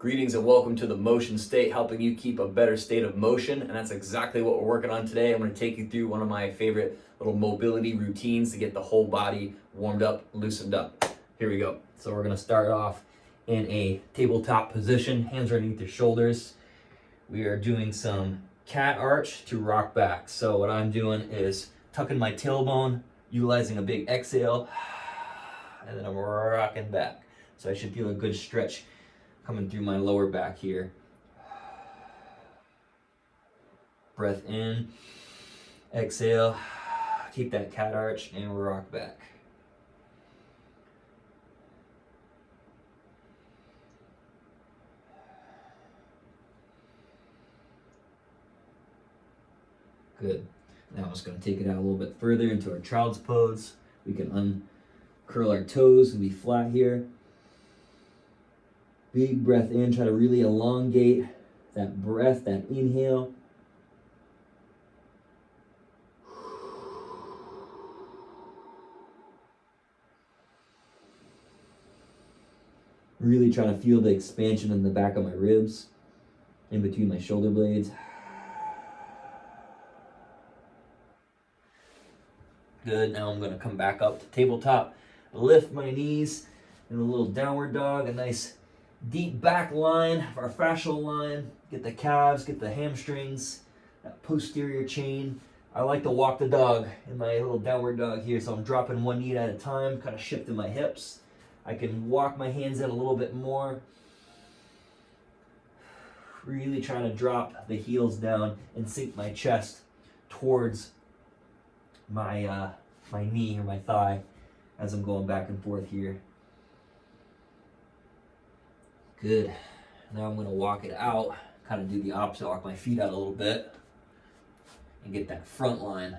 Greetings and welcome to the Motion State, helping you keep a better state of motion. And that's exactly what we're working on today. I'm going to take you through one of my favorite little mobility routines to get the whole body warmed up, loosened up. Here we go. So we're going to start off in a tabletop position, hands underneath your shoulders. We are doing some cat arch to rock back. So what I'm doing is tucking my tailbone, utilizing a big exhale, and then I'm rocking back. So I should feel a good stretch coming through my lower back here. Breath in, exhale, keep that cat arch and rock back. Good. Now I'm just going to take it out a little bit further into our child's pose. We can uncurl our toes and be flat here. Big breath in, try to really elongate that breath, that inhale. Really trying to feel the expansion in the back of my ribs, in between my shoulder blades. Good, now I'm gonna come back up to tabletop, lift my knees in a little downward dog, a nice deep back line, our fascial line, get the calves, get the hamstrings, that posterior chain. I like to walk the dog in my little downward dog here, so I'm dropping one knee at a time, kind of shifting my hips. I can walk my hands in a little bit more. Really trying to drop the heels down and sink my chest towards my my knee or my thigh as I'm going back and forth here. Good. Now I'm going to walk it out, kind of do the opposite, walk my feet out a little bit and get that front line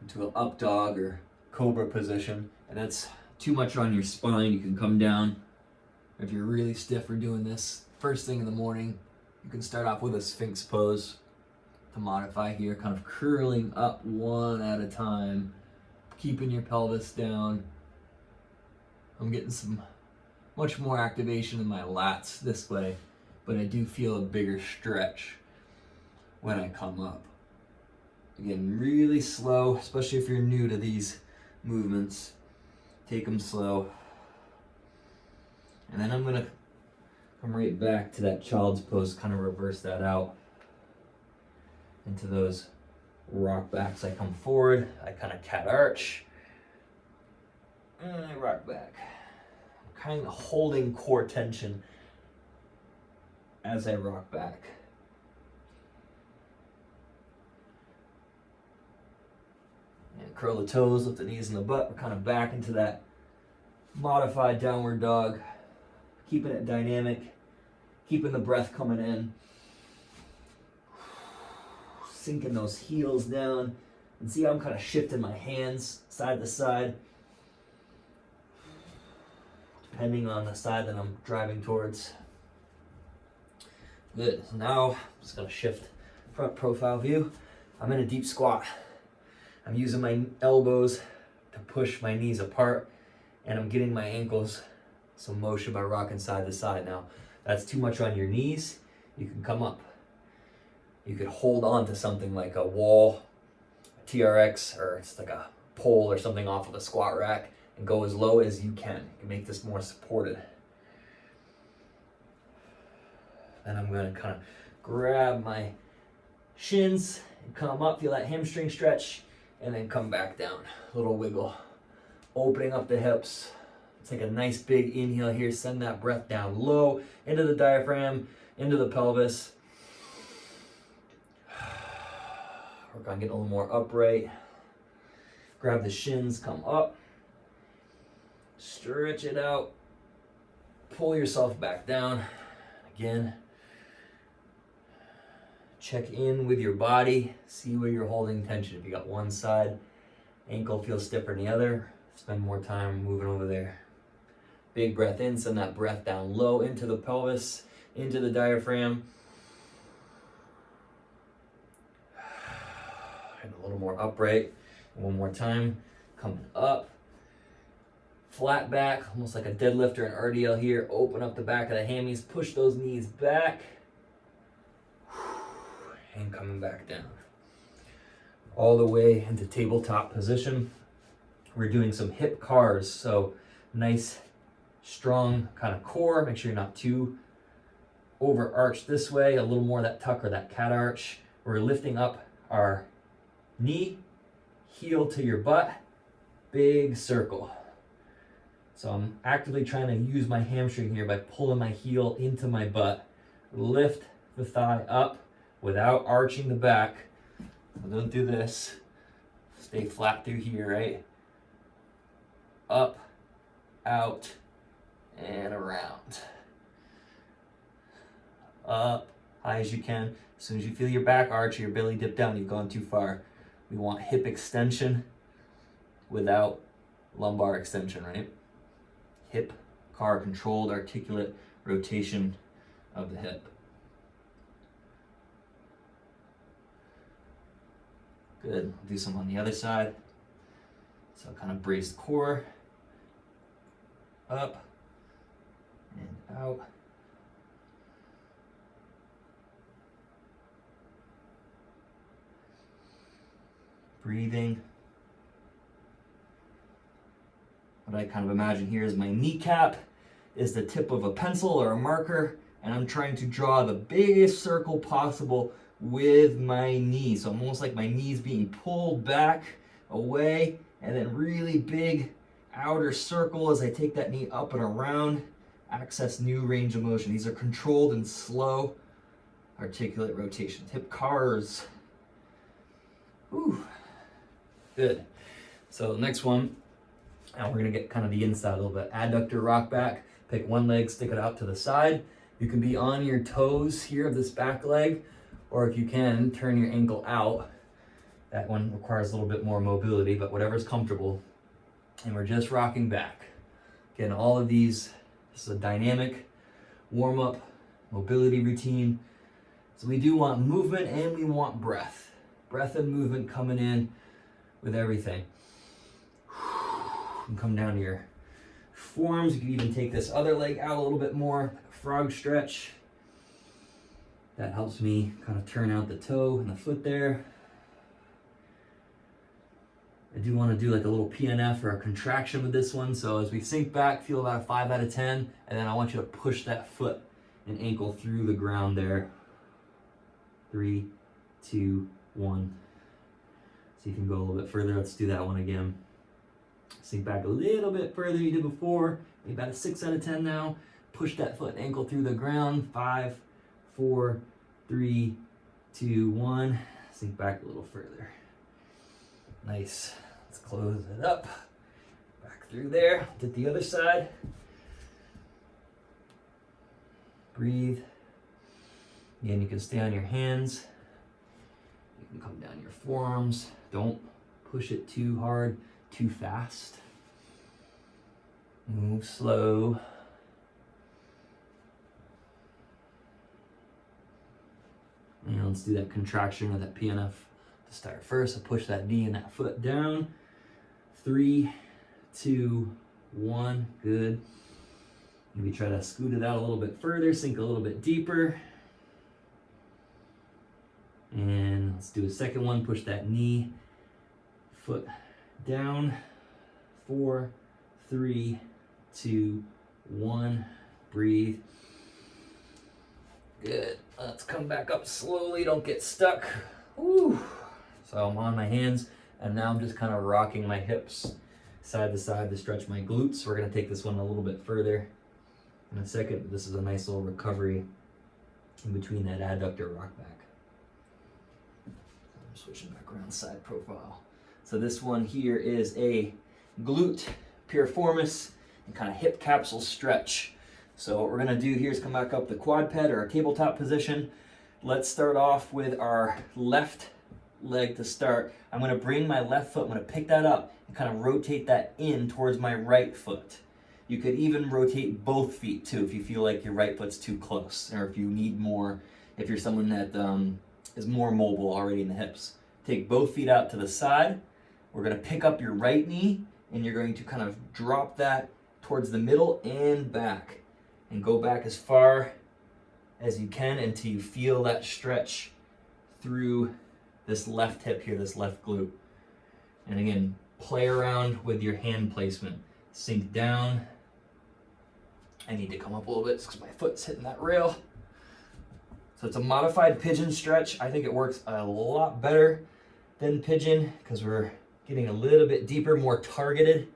into an up dog or cobra position. And that's too much on your spine, you can come down. If you're really stiff for doing this first thing in the morning, you can start off with a Sphinx pose to modify here, kind of curling up one at a time, keeping your pelvis down. I'm getting some much more activation in my lats this way, but I do feel a bigger stretch when I come up. Again, really slow, especially if you're new to these movements. Take them slow. And then I'm gonna come right back to that child's pose, kind of reverse that out into those rock backs. I come forward, I kind of cat arch, and I rock back. Kind of holding core tension as I rock back. And curl the toes, lift the knees and the butt. We're kind of back into that modified downward dog. Keeping it dynamic, keeping the breath coming in. Sinking those heels down. And see how I'm kind of shifting my hands side to side, depending on the side that I'm driving towards. Good. So now I'm just going to shift front profile view. I'm in a deep squat. I'm using my elbows to push my knees apart, and I'm getting my ankles some motion by rocking side to side. Now, that's too much on your knees. You can come up. You could hold on to something like a wall, a TRX, or it's like a pole or something off of a squat rack, and go as low as you can. You can make this more supported. Then I'm going to kind of grab my shins and come up, feel that hamstring stretch, and then come back down. A little wiggle. Opening up the hips. Take a nice big inhale here. Send that breath down low into the diaphragm, into the pelvis. Work on getting a little more upright. Grab the shins, come up. Stretch it out. Pull yourself back down. Again, check in with your body. See where you're holding tension. If you got one side, ankle feels stiffer than the other, spend more time moving over there. Big breath in, send that breath down low into the pelvis, into the diaphragm. And a little more upright. One more time, coming up. flat back, almost like a deadlift or an RDL here. Open up the back of the hammies, push those knees back, and coming back down. All the way into tabletop position. We're doing some hip cars, so nice, strong kind of core. Make sure you're not too overarched this way, a little more that tuck or that cat arch. We're lifting up our knee, heel to your butt, big circle. So I'm actively trying to use my hamstring here by pulling my heel into my butt. Lift the thigh up without arching the back. So don't do this. Stay flat through here, right? Up, out, and around. Up, high as you can. As soon as you feel your back arch or your belly dip down, you've gone too far. We want hip extension without lumbar extension, right? Hip car, controlled articulate rotation of the hip. Good. Do some on the other side. So kind of brace the core. Up and out. Breathing. What I kind of imagine here is my kneecap is the tip of a pencil or a marker, and I'm trying to draw the biggest circle possible with my knee. So almost like my knees being pulled back away, and then really big outer circle as I take that knee up and around, access new range of motion. These are controlled and slow articulate rotations. Hip cars. Whew. Good. So the next one, and we're gonna get kind of the inside a little bit. Adductor rock back, pick one leg, stick it out to the side. You can be on your toes here of this back leg, or if you can, turn your ankle out. That one requires a little bit more mobility, but whatever's comfortable. And we're just rocking back. Again, all of these, this is a dynamic warm-up mobility routine. So we do want movement and we want breath. Breath and movement coming in with everything. And come down to your forearms. You can even take this other leg out a little bit more, like a frog stretch. That helps me kind of turn out the toe and the foot there. I do want to do like a little PNF or a contraction with this one. So as we sink back, feel about a 5 out of 10. And then I want you to push that foot and ankle through the ground there. 3, 2, 1. So you can go a little bit further. Let's do that one again. Sink back a little bit further than you did before. Maybe about a 6 out of 10 now. Push that foot and ankle through the ground. 5, 4, 3, 2, 1. Sink back a little further. Nice. Let's close it up. Back through there. Get the other side. Breathe. Again, you can stay on your hands. You can come down your forearms. Don't push it too hard, too fast. Move slow. And let's do that contraction or that PNF to start first. So push that knee and that foot down. 3, 2, 1. Good. Maybe try to scoot it out a little bit further, sink a little bit deeper. And let's do a second one. Push that knee, foot down. 4, 3, 2, 1. Breathe. Good. Let's come back up slowly. Don't get stuck. Woo. So I'm on my hands, and now I'm just kind of rocking my hips side to side to stretch my glutes. We're going to take this one a little bit further in a second. This is a nice little recovery in between that adductor rock back. I'm switching back around side profile. So this one here is a glute piriformis and kind of hip capsule stretch. So what we're going to do here is come back up the quad ped or our tabletop position. Let's start off with our left leg to start. I'm going to bring my left foot, I'm going to pick that up and kind of rotate that in towards my right foot. You could even rotate both feet too if you feel like your right foot's too close, or if you need more, if you're someone that is more mobile already in the hips. Take both feet out to the side. We're going to pick up your right knee and you're going to kind of drop that towards the middle and back, and go back as far as you can until you feel that stretch through this left hip here, this left glute. And again, play around with your hand placement. Sink down. I need to come up a little bit because my foot's hitting that rail. So it's a modified pigeon stretch. I think it works a lot better than pigeon because we're getting a little bit deeper, more targeted.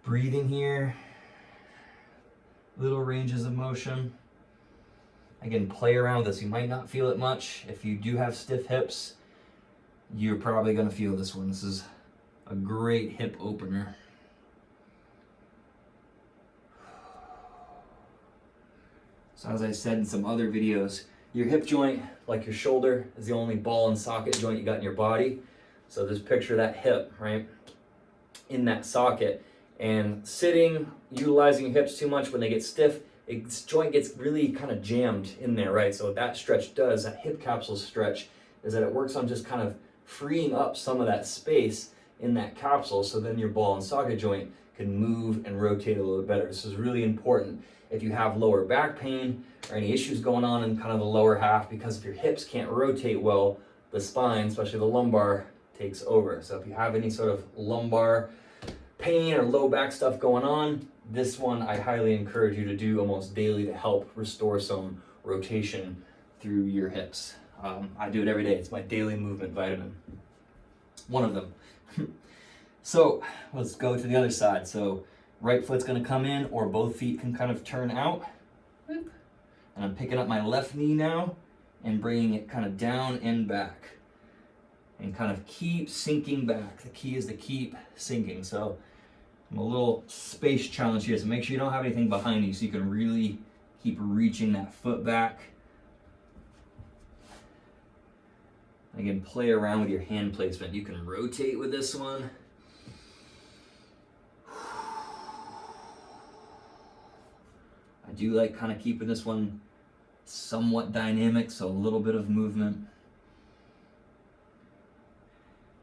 Breathing here. Little ranges of motion. Again, play around with this. You might not feel it much. If you do have stiff hips, you're probably going to feel this one. This is a great hip opener. So as I said in some other videos, your hip joint, like your shoulder, is the only ball and socket joint you got in your body. So just picture that hip, right, in that socket. And sitting, utilizing your hips too much when they get stiff, this joint gets really kind of jammed in there, right? So what that stretch does, that hip capsule stretch, is that it works on just kind of freeing up some of that space in that capsule, so then your ball and socket joint can move and rotate a little better. This is really important if you have lower back pain or any issues going on in kind of the lower half, because if your hips can't rotate well, the spine, especially the lumbar, takes over. So if you have any sort of lumbar pain or low back stuff going on, this one I highly encourage you to do almost daily to help restore some rotation through your hips. I do it every day. It's my daily movement vitamin. One of them. So let's go to the other side. So right foot's going to come in, or both feet can kind of turn out. And I'm picking up my left knee now and bringing it kind of down and back. And kind of keep sinking back. The key is to keep sinking. So I'm a little space challenge here, so make sure you don't have anything behind you so you can really keep reaching that foot back. Again, play around with your hand placement. You can rotate with this one. I do like kind of keeping this one somewhat dynamic, so a little bit of movement.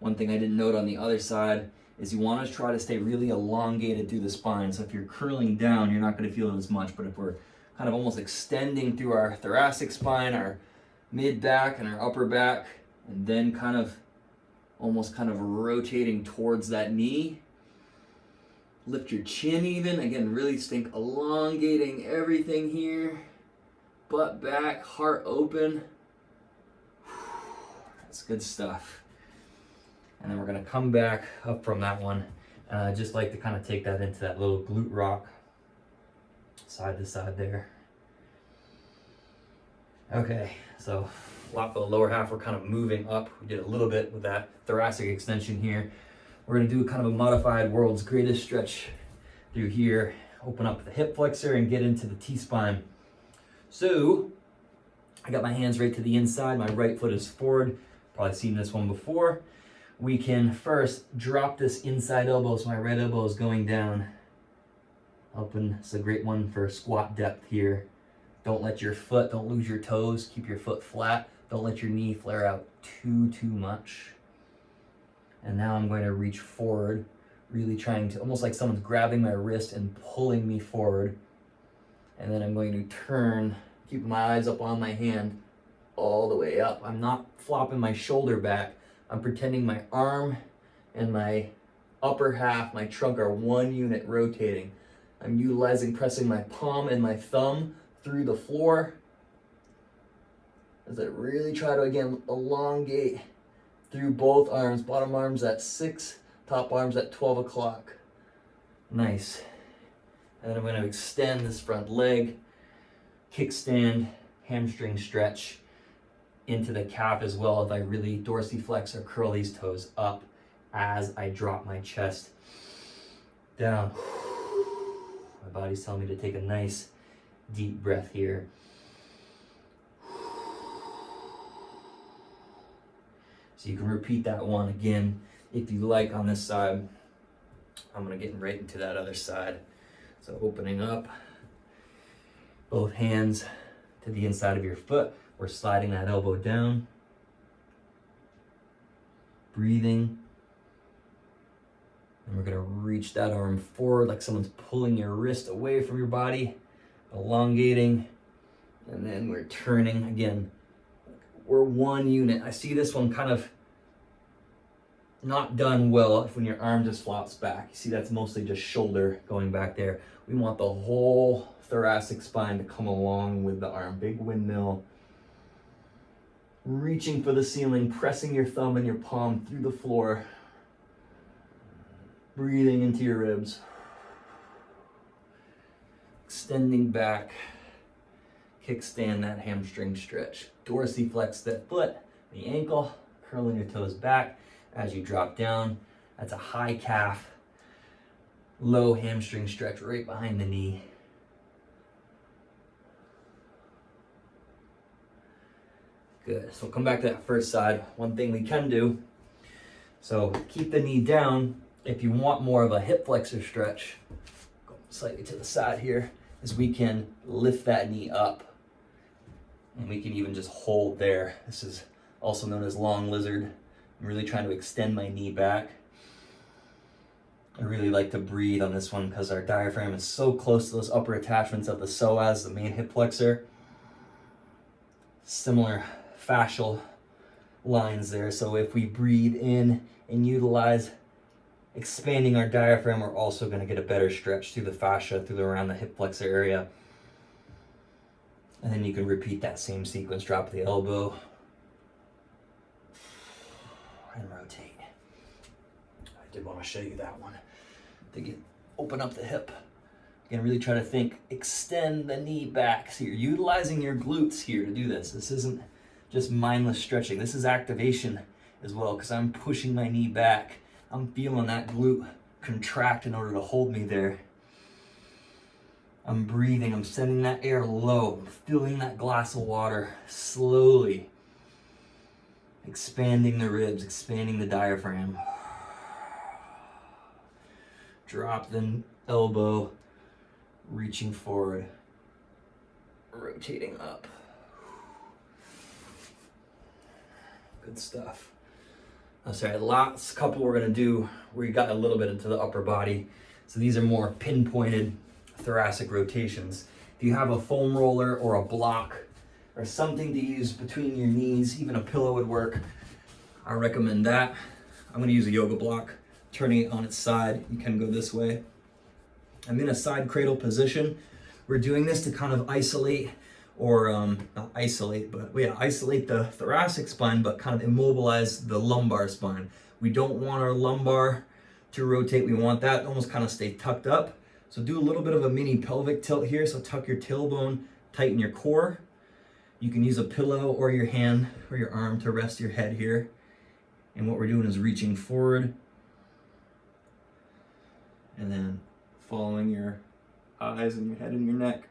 One thing I didn't note on the other side is you want to try to stay really elongated through the spine. So if you're curling down, you're not going to feel it as much. But if we're kind of almost extending through our thoracic spine, our mid back and our upper back, and then kind of almost kind of rotating towards that knee, lift your chin even. Again, really think elongating everything here. Butt back, heart open. That's good stuff. And then we're going to come back up from that one. And I just like to kind of take that into that little glute rock, side to side there. Okay, so a lot for the lower half. We're kind of moving up. We did a little bit with that thoracic extension here. We're going to do kind of a modified world's greatest stretch through here. Open up the hip flexor and get into the T-spine. So I got my hands right to the inside. My right foot is forward. Probably seen this one before. We can first drop this inside elbow, so my right elbow is going down. It's a great one for squat depth here. Don't let your foot, don't lose your toes. Keep your foot flat. Don't let your knee flare out too much. And now I'm going to reach forward, really trying to, almost like someone's grabbing my wrist and pulling me forward. And then I'm going to turn, keep my eyes up on my hand all the way up. I'm not flopping my shoulder back. I'm pretending my arm and my upper half, my trunk, are one unit rotating. I'm utilizing pressing my palm and my thumb through the floor as I really try to, again, elongate through both arms. Bottom arms at 6, top arms at 12 o'clock. Nice. And then I'm going to extend this front leg, kickstand, hamstring stretch into the calf as well, if I really dorsiflex or curl these toes up as I drop my chest down. My body's telling me to take a nice deep breath here. So you can repeat that one again if you like on this side. I'm going to get right into that other side. So opening up, both hands to the inside of your foot. We're sliding that elbow down. breathing. And we're gonna reach that arm forward like someone's pulling your wrist away from your body, elongating, and then we're turning again. We're one unit. I see this one kind of not done well when your arm just flops back. You see that's mostly just shoulder going back there. We want the whole thoracic spine to come along with the arm. Big windmill. Reaching for the ceiling, pressing your thumb and your palm through the floor. Breathing into your ribs. Extending back. Kickstand that hamstring stretch. Dorsiflex that foot, the ankle, curling your toes back as you drop down. That's a high calf, low hamstring stretch right behind the knee. Good. So come back to that first side. One thing we can do, so keep the knee down. If you want more of a hip flexor stretch, go slightly to the side here, is we can lift that knee up. And we can even just hold there. This is also known as long lizard. I'm really trying to extend my knee back. I really like to breathe on this one because our diaphragm is so close to those upper attachments of the psoas, the main hip flexor. Similar fascial lines there. So if we breathe in and utilize expanding our diaphragm, we're also going to get a better stretch through the fascia, around the hip flexor area. And then you can repeat that same sequence. Drop the elbow and rotate. I did want to show you that one. To open up the hip. Again, really try to think, extend the knee back. So you're utilizing your glutes here to do this. This isn't just mindless stretching. This is activation as well, because I'm pushing my knee back. I'm feeling that glute contract in order to hold me there. I'm breathing, I'm sending that air low, I'm filling that glass of water slowly. Expanding the ribs, expanding the diaphragm. Drop the elbow, reaching forward, rotating up. Good stuff. Sorry, last couple we're gonna do, we got a little bit into the upper body. So these are more pinpointed thoracic rotations. If you have a foam roller or a block or something to use between your knees, even a pillow would work. I recommend that. I'm gonna use a yoga block, turning it on its side. You can go this way. I'm in a side cradle position. We're doing this to kind of isolate isolate the thoracic spine, but kind of immobilize the lumbar spine. We don't want our lumbar to rotate. We want that to almost kind of stay tucked up. So do a little bit of a mini pelvic tilt here. So tuck your tailbone, tighten your core. You can use a pillow or your hand or your arm to rest your head here. And what we're doing is reaching forward and then following your eyes and your head and your neck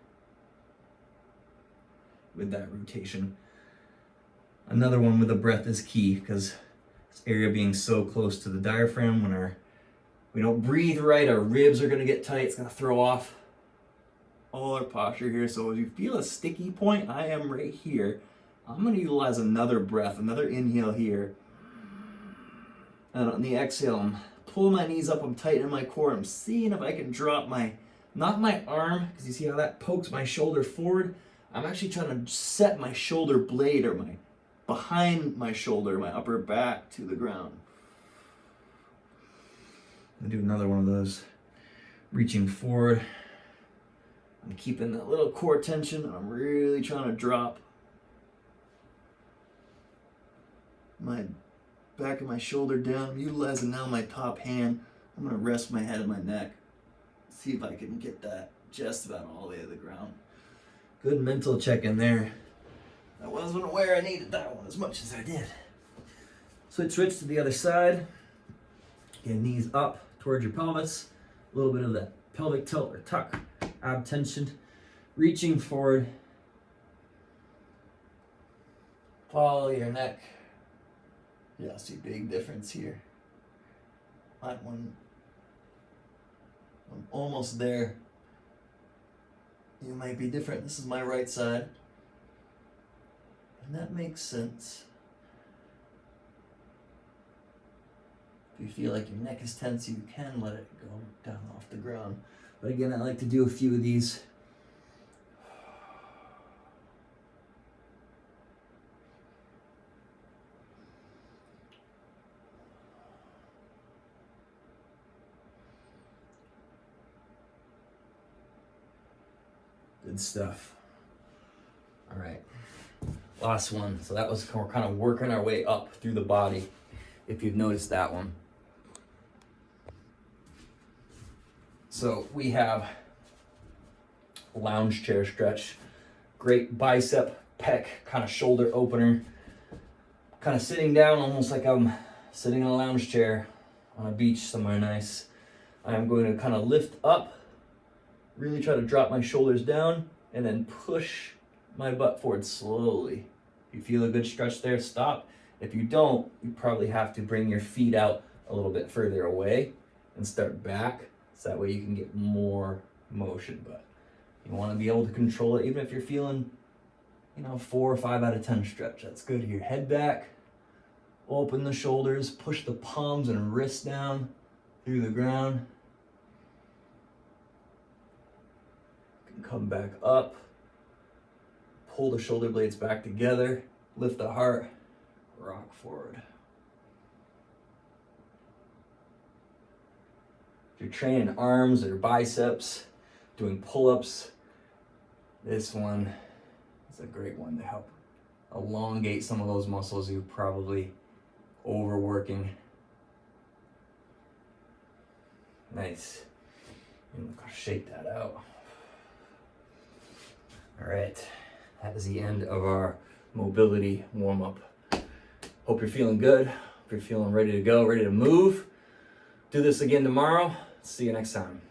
with that rotation. Another one with the breath is key, because this area being so close to the diaphragm, when we don't breathe right, our ribs are gonna get tight. It's gonna throw off all our posture here. So as you feel a sticky point, I am right here. I'm gonna utilize another breath, another inhale here. And on the exhale, I'm pulling my knees up, I'm tightening my core. I'm seeing if I can drop not my arm, because you see how that pokes my shoulder forward. I'm actually trying to set my shoulder blade or behind my shoulder, my upper back to the ground. I'm gonna do another one of those. Reaching forward. I'm keeping that little core tension, and I'm really trying to drop my back of my shoulder down. I'm utilizing now my top hand. I'm gonna rest my head and my neck. See if I can get that just about all the way to the ground. Good mental check in there. I wasn't aware I needed that one as much as I did. Switch to the other side. Again, knees up towards your pelvis. A little bit of that pelvic tilt or tuck, ab tension. Reaching forward. Follow your neck. Yeah, see big difference here. I'm almost there. You might be different. This is my right side. And that makes sense. you feel like your neck is tense, you can let it go down off the ground. But again, I like to do a few of these. Good stuff. All right, last one. So that was, we're kind of working our way up through the body, if you've noticed that one. So we have lounge chair stretch, great bicep, pec, kind of shoulder opener, kind of sitting down almost like I'm sitting in a lounge chair on a beach somewhere nice. I'm going to kind of lift up, really try to drop my shoulders down, and then push my butt forward slowly. If you feel a good stretch there, stop. If you don't, you probably have to bring your feet out a little bit further away and start back, so that way you can get more motion. But you want to be able to control it, even if you're feeling, 4 or 5 out of 10 stretch. That's good here. Head back, open the shoulders, push the palms and wrists down through the ground. Come back up, pull the shoulder blades back together, lift the heart, rock forward. If you're training arms or biceps, doing pull-ups, this one is a great one to help elongate some of those muscles you're probably overworking. Nice. And shake that out. All right, that is the end of our mobility warm-up. Hope you're feeling good. Hope you're feeling ready to go, ready to move. Do this again tomorrow. See you next time.